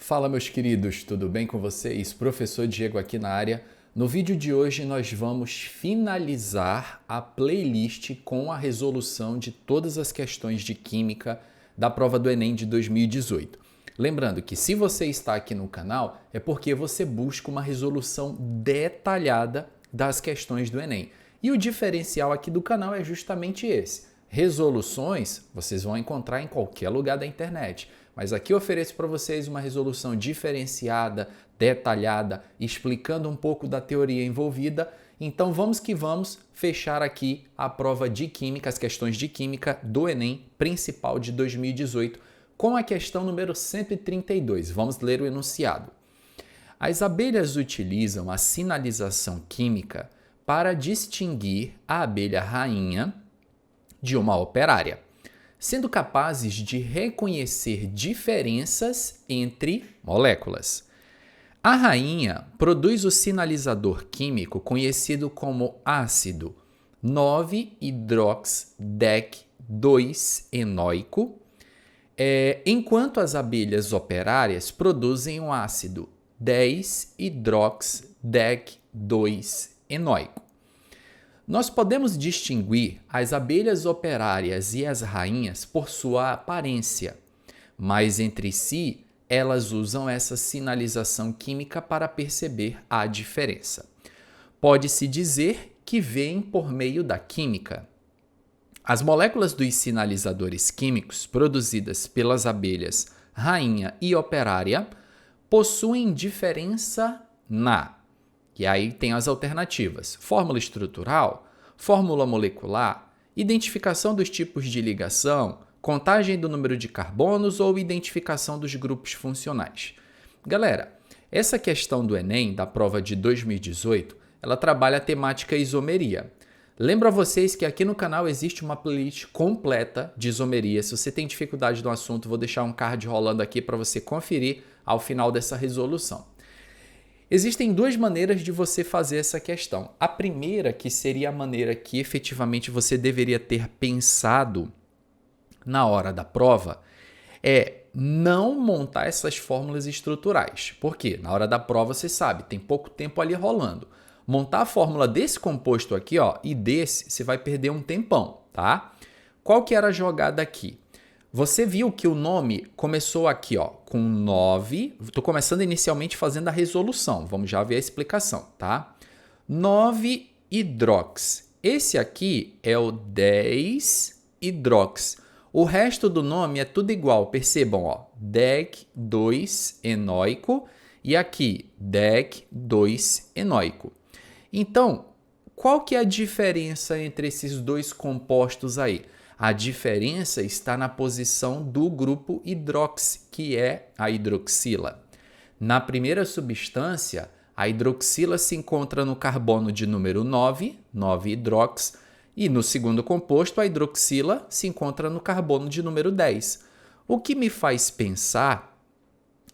Fala, meus queridos, tudo bem com vocês? Professor Diego aqui na área. No vídeo de hoje nós vamos finalizar a playlist com a resolução de todas as questões de química da prova do Enem de 2018. Lembrando que se você está aqui no canal é porque você busca uma resolução detalhada das questões do Enem. E o diferencial aqui do canal é justamente esse. Resoluções vocês vão encontrar em qualquer lugar da internet, mas aqui eu ofereço para vocês uma resolução diferenciada, detalhada, explicando um pouco da teoria envolvida. Então vamos que vamos fechar aqui a prova de Química, as questões de Química do Enem principal de 2018, com a questão número 132. Vamos ler o enunciado. As abelhas utilizam a sinalização química para distinguir a abelha rainha de uma operária, sendo capazes de reconhecer diferenças entre moléculas. A rainha produz o sinalizador químico conhecido como ácido 9-hidrox-DEC-2-enoico, enquanto as abelhas operárias produzem o ácido 10-hidrox-DEC-2-enoico. Nós podemos distinguir as abelhas operárias e as rainhas por sua aparência, mas entre si elas usam essa sinalização química para perceber a diferença. Pode-se dizer que vêm por meio da química. As moléculas dos sinalizadores químicos produzidas pelas abelhas rainha e operária possuem diferença E aí tem as alternativas: fórmula estrutural, fórmula molecular, identificação dos tipos de ligação, contagem do número de carbonos ou identificação dos grupos funcionais. Galera, essa questão do Enem, da prova de 2018, ela trabalha a temática isomeria. Lembro a vocês que aqui no canal existe uma playlist completa de isomeria. Se você tem dificuldade no assunto, vou deixar um card rolando aqui para você conferir ao final dessa resolução. Existem duas maneiras de você fazer essa questão. A primeira, que seria a maneira que efetivamente você deveria ter pensado na hora da prova, é não montar essas fórmulas estruturais. Por quê? Na hora da prova, você sabe, tem pouco tempo ali rolando. Montar a fórmula desse composto aqui, ó, e desse, você vai perder um tempão, tá? Qual que era a jogada aqui? Você viu que o nome começou aqui, ó, com 9. Estou começando inicialmente fazendo a resolução. Vamos já ver a explicação, tá? 9-hidrox. Esse aqui é o 10-hidrox. O resto do nome é tudo igual. Percebam, ó, DEC-2-enoico e aqui DEC-2-enoico. Então, qual que é a diferença entre esses dois compostos aí? A diferença está na posição do grupo hidrox, que é a hidroxila. Na primeira substância, a hidroxila se encontra no carbono de número 9, 9-hidrox, e no segundo composto, a hidroxila se encontra no carbono de número 10. O que me faz pensar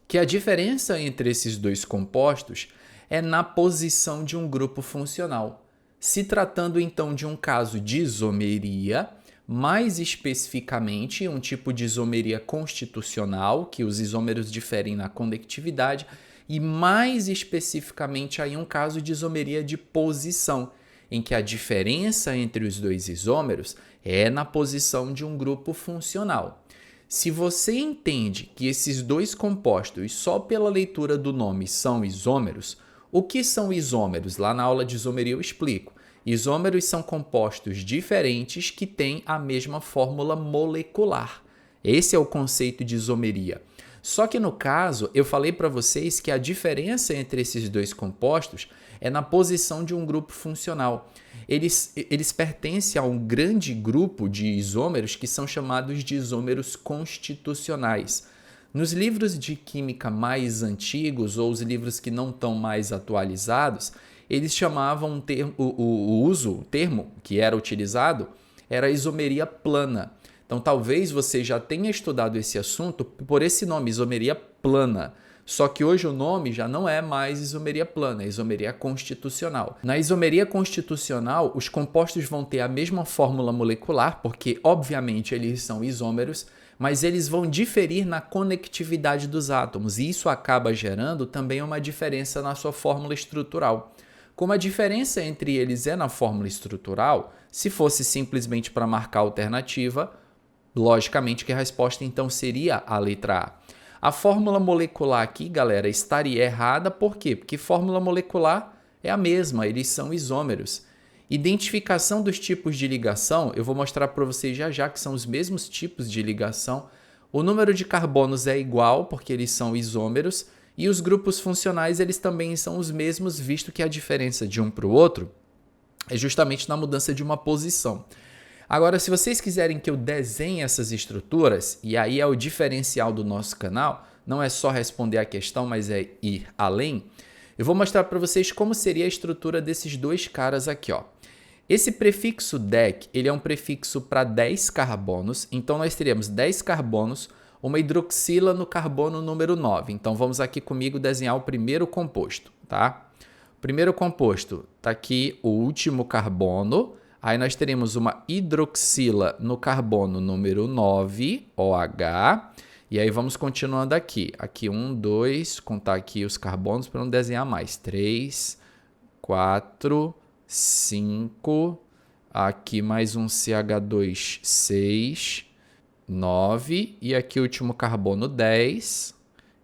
que a diferença entre esses dois compostos é na posição de um grupo funcional. Se tratando então de um caso de isomeria, mais especificamente, um tipo de isomeria constitucional, que os isômeros diferem na conectividade, e mais especificamente aí um caso de isomeria de posição, em que a diferença entre os dois isômeros é na posição de um grupo funcional. Se você entende que esses dois compostos, só pela leitura do nome, são isômeros, o que são isômeros? Lá na aula de isomeria eu explico. Isômeros são compostos diferentes que têm a mesma fórmula molecular. Esse é o conceito de isomeria. Só que no caso, eu falei para vocês que a diferença entre esses dois compostos é na posição de um grupo funcional. Eles pertencem a um grande grupo de isômeros que são chamados de isômeros constitucionais. Nos livros de química mais antigos ou os livros que não estão mais atualizados, eles chamavam o termo que era utilizado era isomeria plana. Então, talvez você já tenha estudado esse assunto por esse nome, isomeria plana. Só que hoje o nome já não é mais isomeria plana, é isomeria constitucional. Na isomeria constitucional, os compostos vão ter a mesma fórmula molecular, porque, obviamente, eles são isômeros, mas eles vão diferir na conectividade dos átomos, e isso acaba gerando também uma diferença na sua fórmula estrutural. Como a diferença entre eles é na fórmula estrutural, se fosse simplesmente para marcar a alternativa, logicamente que a resposta então seria a letra A. A fórmula molecular aqui, galera, estaria errada, por quê? Porque fórmula molecular é a mesma, eles são isômeros. Identificação dos tipos de ligação, eu vou mostrar para vocês já já que são os mesmos tipos de ligação. O número de carbonos é igual, porque eles são isômeros, e os grupos funcionais eles também são os mesmos, visto que a diferença de um para o outro é justamente na mudança de uma posição. Agora, se vocês quiserem que eu desenhe essas estruturas, e aí é o diferencial do nosso canal, não é só responder a questão, mas é ir além, eu vou mostrar para vocês como seria a estrutura desses dois caras aqui, ó. Esse prefixo DEC, ele é um prefixo para 10 carbonos, então nós teríamos 10 carbonos, uma hidroxila no carbono número 9. Então vamos aqui comigo desenhar o primeiro composto, tá? O primeiro composto, tá aqui o último carbono, aí nós teremos uma hidroxila no carbono número 9, OH, e aí vamos continuando aqui. Aqui 1, 2, contar aqui os carbonos para não desenhar mais. 3, 4, 5, aqui mais um CH2, 6, 9, e aqui o último carbono 10.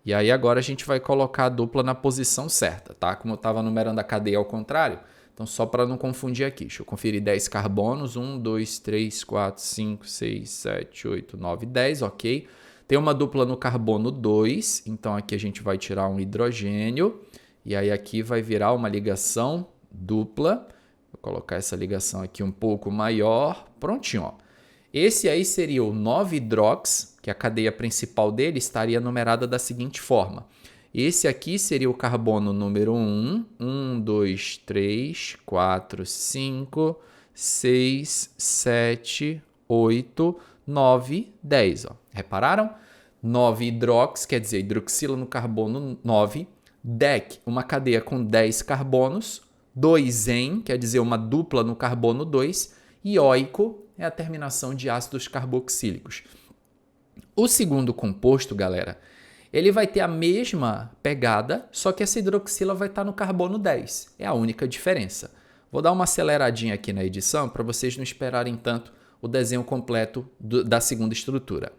E aí agora a gente vai colocar a dupla na posição certa, tá? Como eu estava numerando a cadeia ao contrário, então só para não confundir aqui, deixa eu conferir 10 carbonos, 1, 2, 3, 4, 5, 6, 7, 8, 9, 10, ok. Tem uma dupla no carbono 2, então aqui a gente vai tirar um hidrogênio, e aí aqui vai virar uma ligação dupla. Vou colocar essa ligação aqui um pouco maior, prontinho, ó. Esse aí seria o 9-hidrox, que a cadeia principal dele estaria numerada da seguinte forma. Esse aqui seria o carbono número 1, 1, 2, 3, 4, 5, 6, 7, 8, 9, 10. Ó. Repararam? 9-hidrox, quer dizer, hidroxila no carbono 9. DEC, uma cadeia com 10 carbonos. 2-en, quer dizer, uma dupla no carbono 2. E óico é a terminação de ácidos carboxílicos. O segundo composto, galera, ele vai ter a mesma pegada, só que essa hidroxila vai estar no carbono 10. É a única diferença. Vou dar uma aceleradinha aqui na edição para vocês não esperarem tanto o desenho completo da segunda estrutura.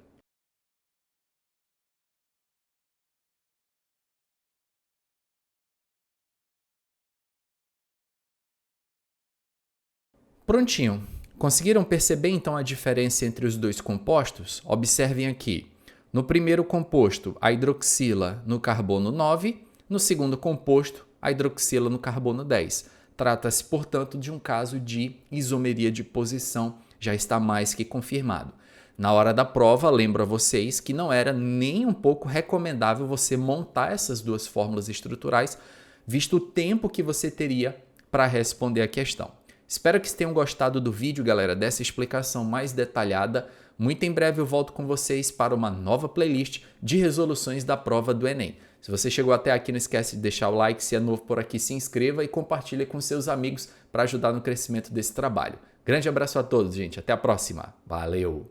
Prontinho. Conseguiram perceber então a diferença entre os dois compostos? Observem aqui. No primeiro composto, a hidroxila no carbono 9. No segundo composto, a hidroxila no carbono 10. Trata-se, portanto, de um caso de isomeria de posição, já está mais que confirmado. Na hora da prova, lembro a vocês que não era nem um pouco recomendável você montar essas duas fórmulas estruturais, visto o tempo que você teria para responder a questão. Espero que vocês tenham gostado do vídeo, galera, dessa explicação mais detalhada. Muito em breve eu volto com vocês para uma nova playlist de resoluções da prova do Enem. Se você chegou até aqui, não esquece de deixar o like, se é novo por aqui, se inscreva e compartilhe com seus amigos para ajudar no crescimento desse trabalho. Grande abraço a todos, gente. Até a próxima. Valeu!